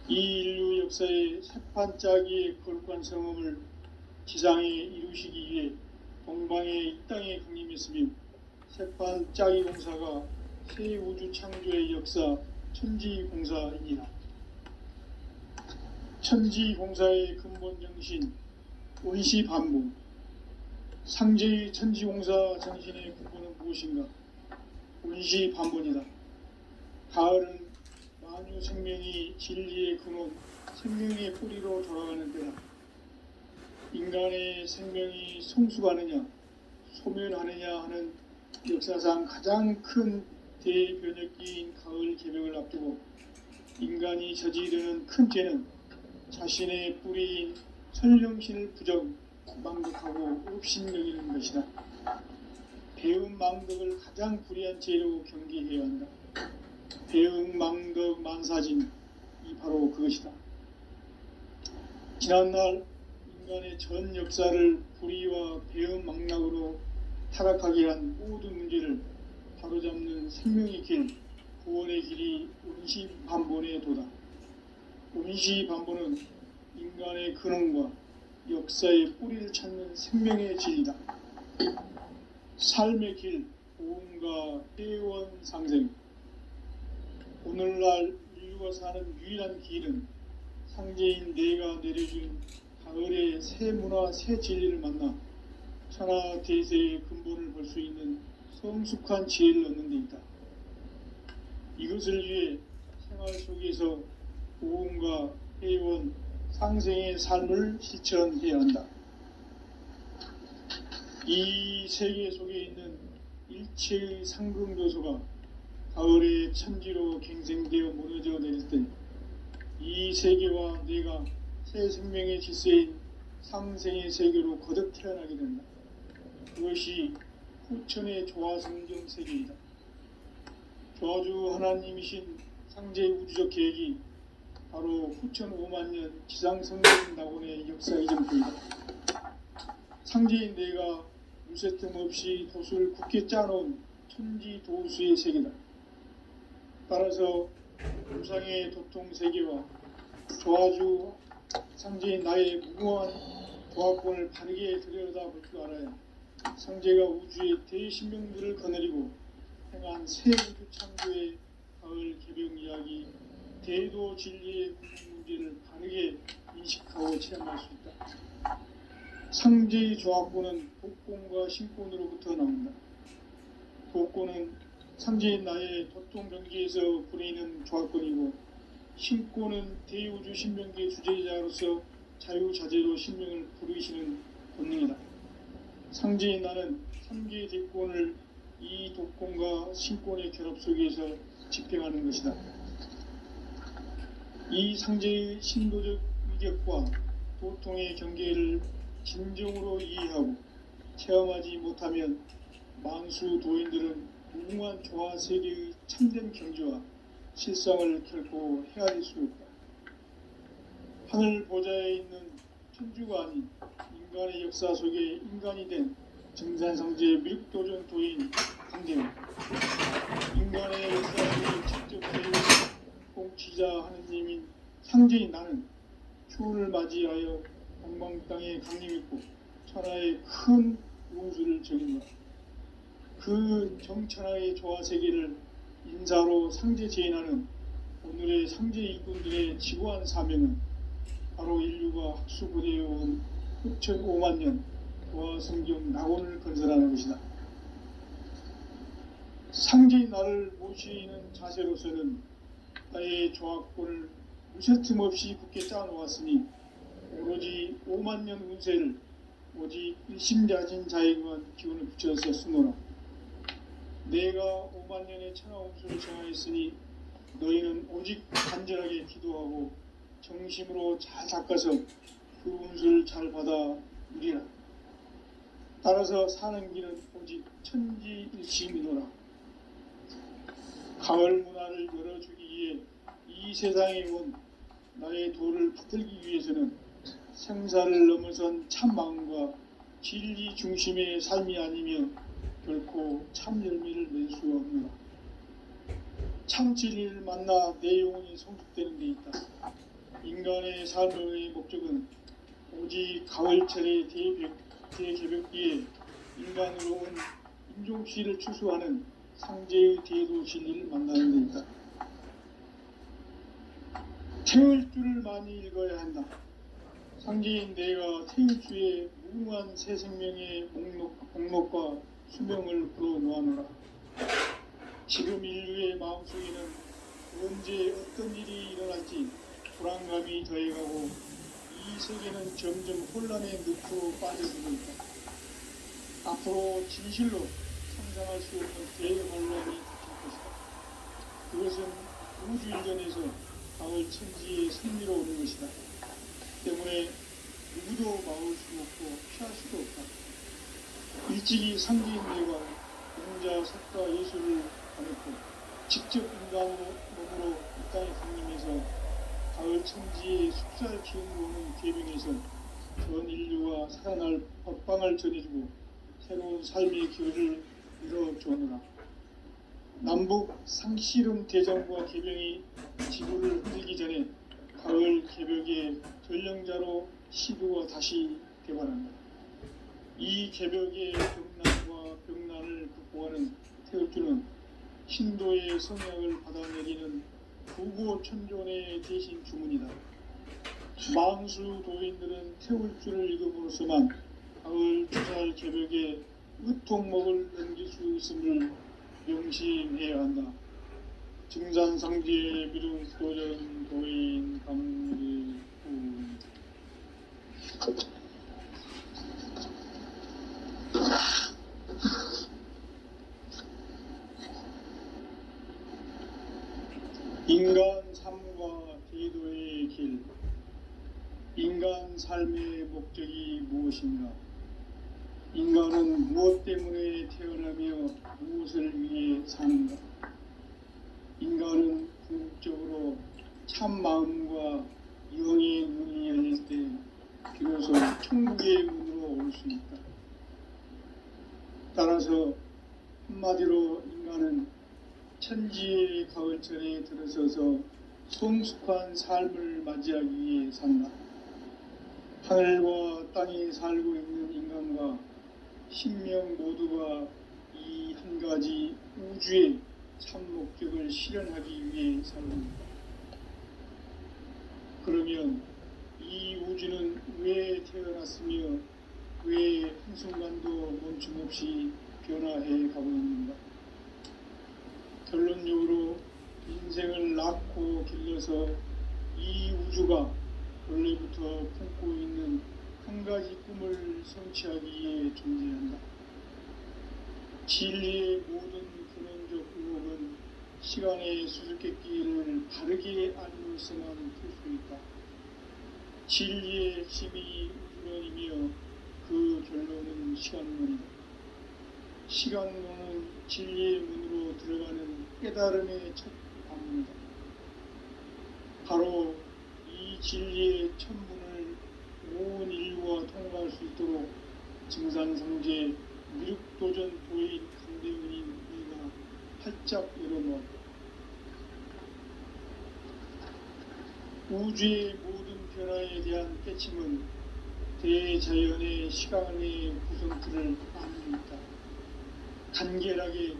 이 인류 역사의 새판짜기의 거룩한 성험을 지상에 이루시기 위해 동방의 이 땅에 강림했으며 새판짜기 공사가 새 우주 창조의 역사 천지공사이니라. 천지공사의 근본 정신 원시반복. 상제의 천지공사 정신의 근본은 무엇인가? 원시반복이다. 가을은 만유 생명이 진리의 근원, 생명의 뿌리로 돌아가는 때다. 인간의 생명이 성숙하느냐, 소멸하느냐 하는 역사상 가장 큰 대변혁기인 가을 개벽을 앞두고 인간이 저지르는 큰 죄는 자신의 뿌리인 설령신을 부정, 망덕하고 업신여기는 것이다. 배음 망덕을 가장 불의한 죄로 경계해야 한다. 배음 망덕 만사진, 이 바로 그것이다. 지난날 인간의 전 역사를 불의와 배음 망락으로 타락하게 한 모든 문제를 바로잡는 생명의 길, 구원의 길이 원시반본의 도다. 원시반본은 인간의 근원과 역사의 뿌리를 찾는 생명의 진리다. 삶의 길, 보험과 회원상생. 오늘날 인류가 사는 유일한 길은 상제인 내가 내려준 가을의 새 문화, 새 진리를 만나 천하 대세의 근본을 볼 수 있는 성숙한 지혜를 얻는 데 있다. 이것을 위해 생활 속에서 보험과 회원, 상생의 삶을 실천해야 한다. 이 세계 속에 있는 일체의 상승교소가 가을의 천지로 갱생되어 무너져 내릴 때 이 세계와 내가 새 생명의 질서인 상생의 세계로 거듭 태어나게 된다. 그것이 후천의 조화성경 세계이다. 조화주 하나님이신 상제의 우주적 계획이 바로 후천 5만년 지상성경 낙원의 역사의 전부이다. 상제인 내가 무쇠틈 없이 도수를 굳게 짜놓은 천지 도수의 세계다. 따라서 우상의 도통 세계와 조화주 상제인 나의 무모한 조합권을 바르게 들여다볼 줄 알아야 상제가 우주의 대신명들을 거느리고 행한 새 우주 창조의 가을 개벽 이야기, 대도 진리의 문제를 바르게 인식하고 체험할 수 있다. 상제의 조합권은 독권과 신권으로부터 나온다. 독권은 상제인 나의 도통 경계에서 부리는 조합권이고, 신권은 대우주 신명계 주제자로서 자유자재로 신명을 부르시는 본능이다. 상제인 나는 3개의 대권을 이 독권과 신권의 결합 속에서 집행하는 것이다. 이 상제의 신도적 위격과 도통의 경계를 진정으로 이해하고 체험하지 못하면 만수 도인들은 무궁한 조화 세계의 참된 경지와 실상을 결코 헤아릴 수 없다. 하늘 보좌에 있는 천주가 아닌 인간의 역사 속에 인간이 된 증산상제의 미륵도전 도인 강대우, 인간의 역사를 직접 공치자 하느님인 상제인 나는 추운을 맞이하여 동방 땅에 강림했고 천하의 큰 우주를 정인다. 그 정천하의 조화세계를 인사로 상제 제인하는 오늘의 상제 일꾼들의 지고한 사명은 바로 인류가 학수고대해온 흑천 5만 년 도화 성경 낙원을 건설하는 것이다. 상제의 나를 모시는 자세로서는 나의 조합권을 무쇠틈 없이 굳게 짜놓았으니 오로지 5만 년 운세를 오직 일심자진 자에게만 기운을 붙여서 쓰노라. 내가 5만 년의 천하 운수를 정하였으니 너희는 오직 간절하게 기도하고 정심으로 잘 닦아서 그 운수를 잘 받아 누리라. 따라서 사는 길은 오직 천지일심이노라. 가을 문화를 열어주기 위해 이 세상에 온 나의 도를 붙들기 위해서는 생사를 넘어선 참 마음과 진리 중심의 삶이 아니면 결코 참 열매를 낼 수 없노라. 참 진리를 만나 내 영혼이 성숙되는 데 있다. 인간의 삶의 목적은 오직 가을철의 대개벽기에 인간으로 온 인종시를 추수하는 상제의 대도 진리를 만나는 데 있다. 태울 줄을 많이 읽어야 한다. 상제인 내가 태울 주의 무궁한 새 생명의 목록과 수명을 풀어놓아노라. 지금 인류의 마음속에는 언제 어떤 일이 일어날지 불안감이 더해가고 이 세계는 점점 혼란의 늪으로 빠져들고 있다. 앞으로 진실로 상상할 수 없는 대환란이 닥칠 것이다. 그것은 우주인전에서 가을 천지의 승리로 오는 것이다. 때문에 누구도 막을 수 없고 피할 수도 없다. 일찍이 상제인 내가 영자, 석가, 예수를 가렸고 직접 인간으로 몸으로 이 땅에 강림해서 가을 천지의 숲살 기운으로 오는 계명에서 전 인류가 살아날 법방을 전해주고 새로운 삶의 기회를 이뤄주느라. 남북 상씨름 대전과 개병이 지구를 흔들기 전에 가을 개벽의 전령자로 시도가 다시 개발한다. 이 개벽의 경난과 병난을 극복하는 태울주는 신도의 성약을 받아내리는 구고천존의 대신 주문이다. 망수 도인들은 태울주를 읽음으로써만 가을 주살 개벽의 으통목을 넘길 수 있음을 명심해야 한다. 증산상제 미륵도전 도인 강리구. 인간 삶과 대도의 길. 인간 삶의 목적이 무엇인가? 인간은 무엇 때문에 태어나며 무엇을 위해 사는가? 인간은 궁극적으로 참 마음과 영의 문이 열릴 때 비로소 천국의 문으로 올 수 있다. 따라서 한마디로 인간은 천지의 가을철에 들어서서 성숙한 삶을 맞이하기 위해 산다. 하늘과 땅에 살고 있는 인간과 신명 모두가 이 한 가지 우주의 참 목적을 실현하기 위해 살고 있다. 그러면 이 우주는 왜 태어났으며 왜 한순간도 멈춤없이 변화해 가고 있는가? 결론적으로 인생을 낳고 길러서 이 우주가 원래부터 품고 있는 한 가지 꿈을 성취하기 위해 존재한다. 진리의 모든 근원적 의혹은 시간의 수수께끼를 바르게 알므로서만 풀 수 있다. 진리의 핵심이 우주론이며 그 결론은 시간론이다. 시간론은 진리의 문으로 들어가는 깨달음의 첫 관문이다. 바로 이 진리의 첫 문을 온 인류가 통과할 수 있도록 증산상제 미륵도전 도인 강대원인 우리가 활짝 열어놓았다. 우주의 모든 변화에 대한 깨침은 대자연의 시간의 구성틀을 안고 있다. 간결하게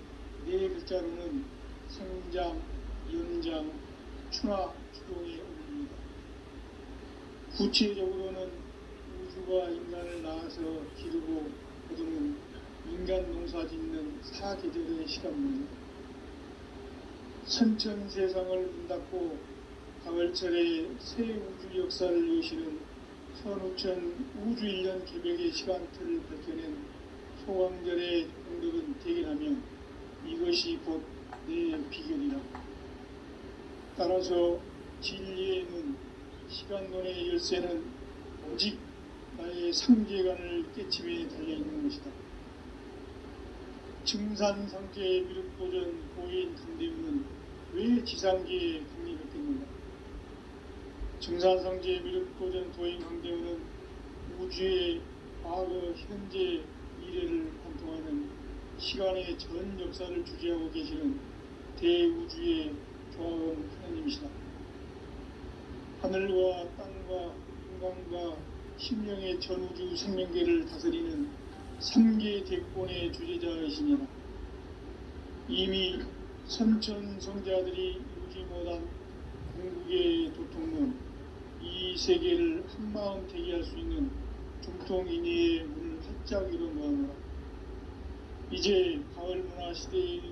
네 글자로는 성장, 연장, 추나 추동의 의미입니다. 구체적으로는 우주가 인간을 낳아서 기르고 거두는 인간 농사 짓는 사계절의 시간입니다. 선천 세상을 문닫고 가을철에 새 우주 역사를 여시는 선우천 우주 1년 개벽의 시간틀을 밝혀낸 소강절의 공덕은 대견하며 이것이 곧 내 비결이라. 따라서 진리의 문, 시간론의 열쇠는 오직 나의 상제관을 깨침에 달려있는 것이다. 증산상제의 미륵도전 고인 강대우는 왜 지상계에 국립했겠는가? 증산상제의 미륵도전 도인 강대우는 우주의 과거, 현재, 미래를 관통하는 시간의 전 역사를 주재하고 계시는 대우주의 조화원 하나님이시다. 하늘과 땅과 인간과 심령의 전우주 생명계를 다스리는 3계 대권의 주재자이시니라. 이미 선천성자들이 이루지 못한 궁극의 도통론, 이 세계를 한마음 대기할 수 있는 중통인의의 문을 활짝 열어놓으라. 이제 가을 문화 시대의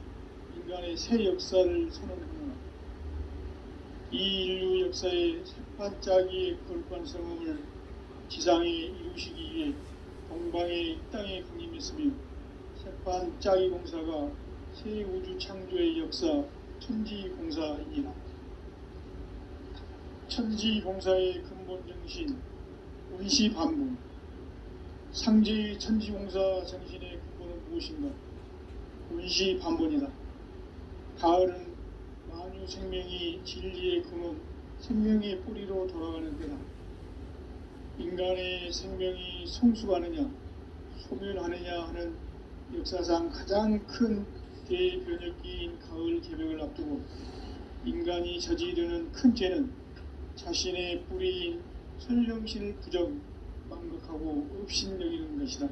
인간의 새 역사를 선언하노라. 이 인류 역사의 새반짝이의 거룩한 지상에 이루시기 위해 동방의 이 땅에 강림했으며 새반짝이 공사가 새 우주 창조의 역사 천지공사이니라. 천지공사의 근본 정신 운시반분, 상제의 천지공사 정신의 근본은 무엇인가? 운시반분이다. 가을은 만유 생명이 진리의 근원, 생명의 뿌리로 돌아가는 때다. 인간의 생명이 성숙하느냐, 소멸하느냐 하는 역사상 가장 큰 대변혁기인 가을 개벽을 앞두고 인간이 저지르는 큰 죄는 자신의 뿌리인 설령신을 부정, 망극하고 업신여기는 것이다.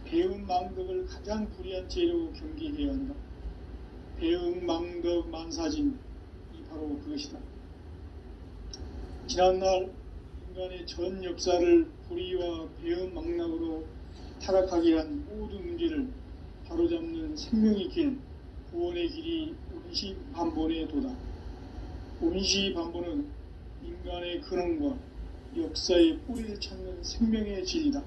배운 망덕을 가장 불의한 죄로 경계해야 한다. 배응 망덕 만사진이 바로 그것이다. 지난날 인간의 전 역사를 불의와 배응 망락으로 타락하게 한 모든 문제를 바로잡는 생명의 길, 구원의 길이 운시반본의 도다. 운시반본은 인간의 근원과 역사의 뿌리를 찾는 생명의 진리다.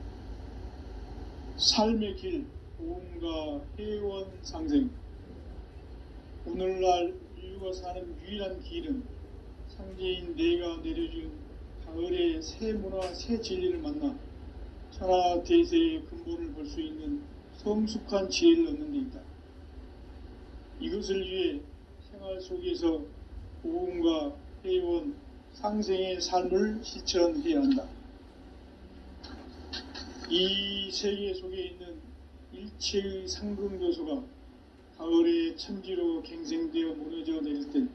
삶의 길, 보험과 회원 상생. 오늘날 인류가 사는 유일한 길은 상제인 내가 내려준 가을의 새 문화, 새 진리를 만나 천하 대세의 근본을 볼 수 있는 성숙한 지혜를 얻는 데 있다. 이것을 위해 생활 속에서 보험과 회원, 상생의 삶을 실천해야 한다. 이 세계 속에 있는 일체의 상금 요소가 가을의 천지로 갱생되어 무너져 내릴 때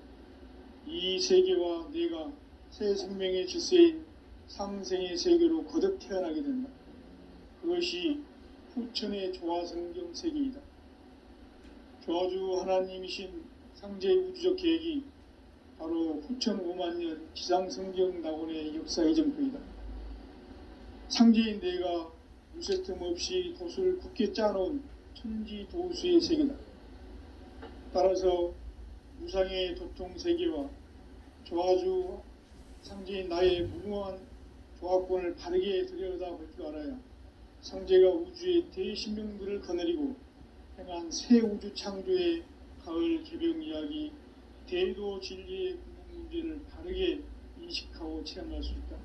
이 세계와 내가 새 생명의 질서인 상생의 세계로 거듭 태어나게 된다. 그것이 후천의 조화성경 세계이다. 조화주 하나님이신 상제의 우주적 계획이 바로 후천 5만년 지상성경 낙원의 역사의 전표이다. 상제인 내가 무쇠틈 없이 도수를 굳게 짜놓은 천지도수의 세계다. 따라서 무상의 도통세계와 조화주 상제인 나의 무궁한 조화권을 바르게 들여다볼 줄 알아야 상제가 우주의 대신명들을 거느리고 행한 새 우주 창조의 가을 개벽 이야기, 대도 진리의 근본 문제를 바르게 인식하고 체험할 수 있다.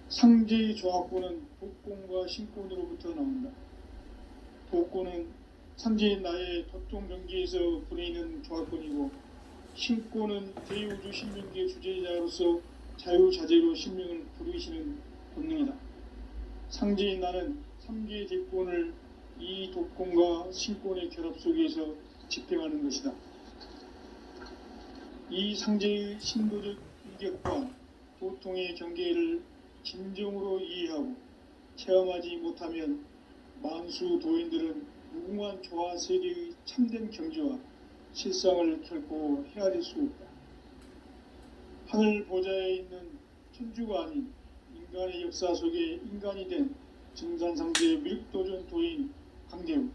상제의 조화권은 도권과 신권으로부터 나온다. 도권은 상제인 나의 도통경계에서 부리는 조화권이고, 신권은 대우주 신명계 주제자로서 자유자재로 신명을 부르시는 본능이다. 상제인 나는 3계 대권을 이 도권과 신권의 결합 속에서 집행하는 것이다. 이 상제의 신도적 인격과 도통의 경계를 진정으로 이해하고 체험하지 못하면 만수 도인들은 무궁한 조화 세계의 참된 경지와 실상을 결코 헤아릴 수 없다. 하늘 보좌에 있는 천주가 아닌 인간의 역사 속에 인간이 된 증산상제의 미륵도전 도인 강대우,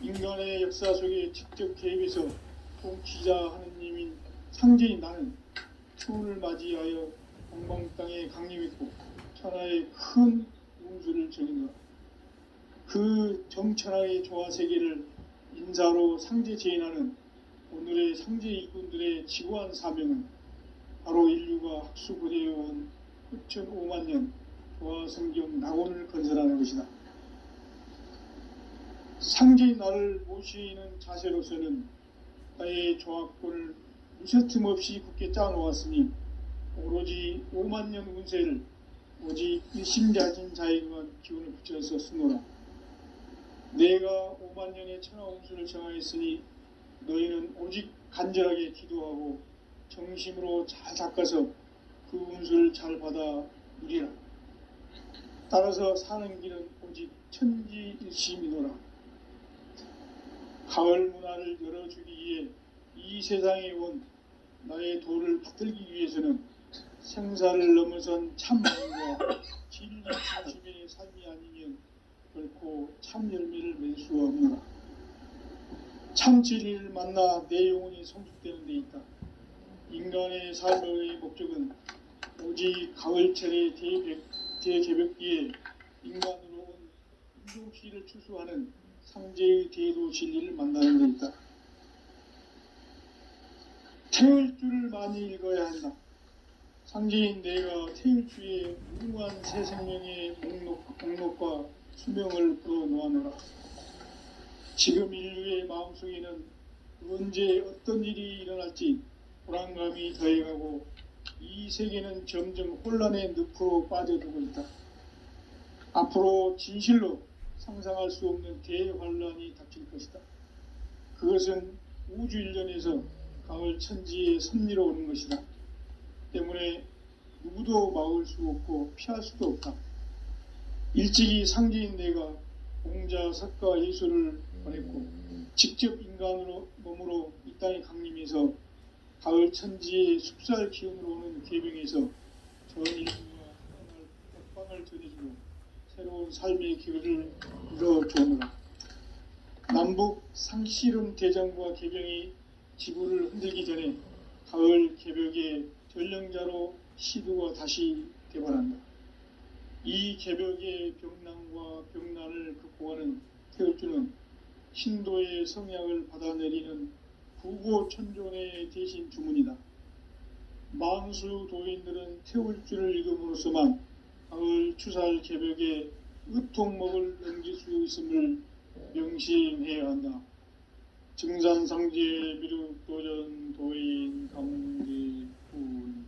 인간의 역사 속에 직접 개입해서 통치자 하느님인 상제인 나는 추운을 맞이하여 동방 땅에 강림했고 천하의 큰 운수를 정인노라. 그 정천하의 조화세계를 인사로 상제 제인하는 오늘의 상제 일꾼들의 지구한 사명은 바로 인류가 학수고대해온 9,5만 년 조화성경 낙원을 건설하는 것이다. 상제인 나를 모시는 자세로서는 나의 조합권을 무쇠틈 없이 굳게 짜놓았으니 오로지 5만 년 운세를 오직 일심자진 자에게만 기운을 붙여서 쓰노라. 내가 5만 년의 천하 운수를 정하였으니 너희는 오직 간절하게 기도하고 정심으로 잘 닦아서 그 운수를 잘 받아 누리라. 따라서 사는 길은 오직 천지일심이노라. 가을 문화를 열어주기 위해 이 세상에 온 나의 도를 받들기 위해서는 생사를 넘어선 참마음과 진리 중심의 삶이 아니면 결코 참 열매를 맺을 수가 없노라. 참 진리를 만나 내 영혼이 성숙되는 데 있다. 인간의 삶의 목적은 오직 가을철의 대개벽기에 인간으로 온 인종씨를 추수하는 상제의 대도 진리를 만나는 데 있다. 태울 줄을 많이 읽어야 한다. 상제인 내가 태울 주의 무궁한 새 생명의 목록과 수명을 풀어놓아노라. 지금 인류의 마음속에는 언제 어떤 일이 일어날지 불안감이 더해가고 이 세계는 점점 혼란의 늪으로 빠져들고 있다. 앞으로 진실로 상상할 수 없는 대환란이 닥칠 것이다. 그것은 우주 일련에서 가을 천지의 섭리로 오는 것이다. 때문에 누구도 막을 수 없고 피할 수도 없다. 일찍이 상제인 내가 공자, 석가, 예수를 보냈고 직접 인간으로 몸으로 이 땅에 강림해서 가을 천지의 숲살 기운으로 오는 계병에서 전 인류가 빵을 전해주고 새로운 삶의 기회를 이뤄주노라. 남북 상씨름 대장과 계병이 지구를 흔들기 전에 가을 개벽의 전령자로 시두가 다시 개발한다. 이 개벽의 병난과 병난을 극복하는 태울주는 신도의 성약을 받아내리는 부고천존의 대신 주문이다. 만수 도인들은 태울주를 읽음으로써만 가을 추살 개벽의 의통목을 넘길 수 있음을 명심해야 한다. 증산상제 미륵도전 도인 강대훈.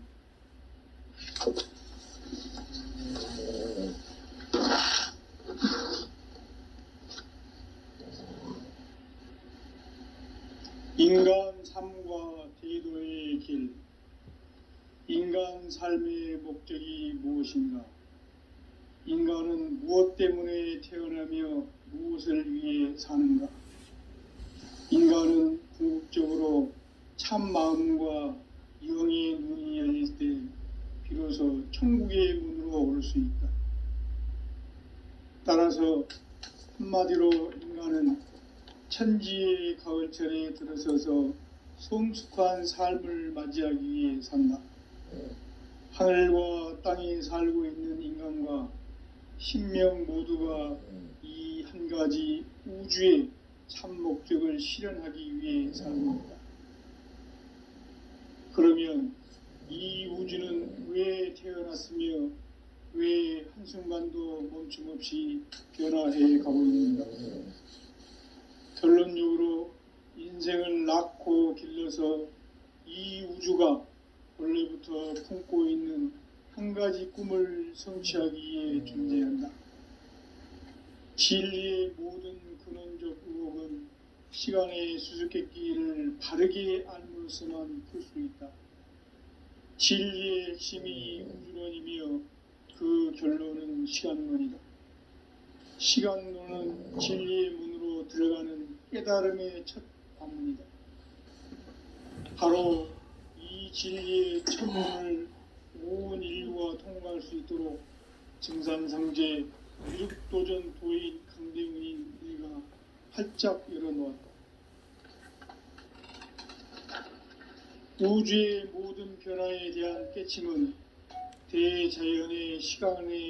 인간 삶과 대도의 길. 인간 삶의 목적이 무엇인가? 인간은 무엇 때문에 태어나며 무엇을 위해 사는가? 인간은 궁극적으로 참 마음과 영의 눈이 열릴 때 비로소 천국의 문으로 올 수 있다. 따라서 한마디로 인간은 천지의 가을철에 들어서서 성숙한 삶을 맞이하기 위해 산다. 하늘과 땅에 살고 있는 인간과 신명 모두가 이 한 가지 우주의 참 목적을 실현하기 위해 살고 있다. 그러면 이 우주는 왜 태어났으며 왜 한순간도 멈춤 없이 변화해 가고 있는가? 결론적으로 인생을 낳고 길러서 이 우주가 원래부터 품고 있는 한 가지 꿈을 성취하기 위해 존재한다. 진리의 모든 근원적 의혹은 시간의 수수께끼를 바르게 알므로서만 풀 수 있다. 진리의 핵심이 우주론이며 그 결론은 시간론이다. 시간론은 진리의 문으로 들어가는 깨달음의 첫 관문이다. 바로 이 진리의 첫 문을 온 인류가 통과할 수 있도록 증산상제 미륵도전 도인 강대훈이 우리가 활짝 열어놓았다. 우주의 모든 변화에 대한 깨침은 대자연의 시간의